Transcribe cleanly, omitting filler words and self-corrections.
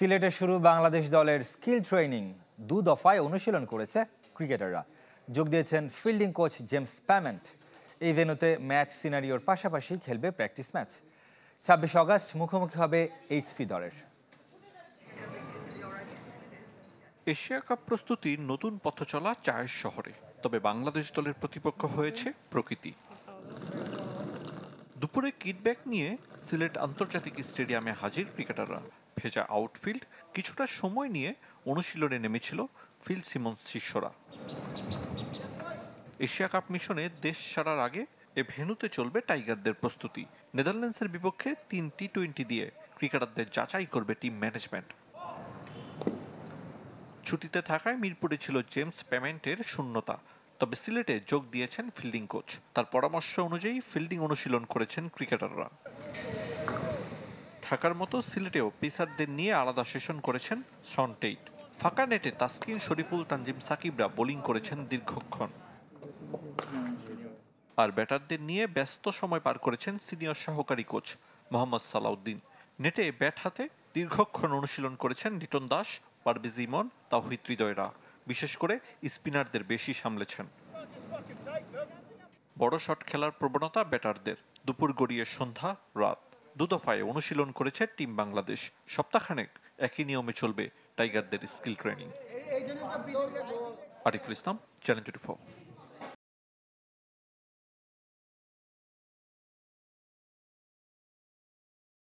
সিলেটে শুরু বাংলাদেশ দলের স্কিল ট্রেনিং। 2 দফায় অনুশীলন করেছে ক্রিকেটাররা। যোগ দিয়েছেন ফিল্ডিং কোচ জেমস প্যামেন্ট। এই ভেন্যুতে ম্যাচ সিনারিওর পাশাপাশি খেলবে প্র্যাকটিস ম্যাচ। 26 আগস্ট মুখোমুখি হবে এইচপি দলের। এশিয়া কাপ প্রস্তুতির নতুন পথচলা চায়ের শহরে, তবে বাংলাদেশ দলের প্রতিপক্ষ হয়েছে প্রকৃতি। দুপুরে কিটব্যাক নিয়ে সিলেট আন্তর্জাতিক স্টেডিয়ামে হাজির ক্রিকেটাররা। ভেজা আউটফিল্ড, কিছুটা সময় নিয়ে অনুশীলনে নেমেছিল ফিল সিমন্স শিষ্যরা। এশিয়া কাপ মিশনে দেশ ছাড়ার আগে এ ভেন্যুতে চলবে টাইগারদের প্রস্তুতি। নেদারল্যান্ডসের বিপক্ষে 3 টি-20 দিয়ে ক্রিকেটারদের যাচাই করবে টিম ম্যানেজমেন্ট। ছুটিতে থাকায় মিরপুরে ছিল জেমস প্যামেন্টের শূন্যতা, তবে সিলেটে যোগ দিয়েছেন ফিল্ডিং কোচ। তার পরামর্শ অনুযায়ী ফিল্ডিং অনুশীলন করেছেন ক্রিকেটাররা। ঢাকার মতো সিলেটেও পেসারদের নিয়ে আলাদা সেশন করেছেন শন টেইট। ফাঁকা নেটে তাসকিন, শরীফুল, তানজিম সাকিবরা বোলিং করেছেন দীর্ঘক্ষণ। আর ব্যাটারদের নিয়ে ব্যস্ত সময় পার করেছেন সিনিয়র সহকারী কোচ মোহাম্মদ সালাউদ্দিন। নেটে ব্যাট হাতে দীর্ঘক্ষণ অনুশীলন করেছেন লিটন দাস, পারভেজ ইমন, তাওহিদ হৃদয়রা। বিশেষ করে স্পিনারদের বেশি সামলেছেন। বড় শট খেলার প্রবণতা ব্যাটারদের। দুপুর গড়িয়ে সন্ধ্যা, রাত 2 দফায় অনুশীলন করেছে টিম বাংলাদেশ। সপ্তাহখানেক একই নিয়মে চলবে টাইগারদের skill training. Ariful Islam, channel 24।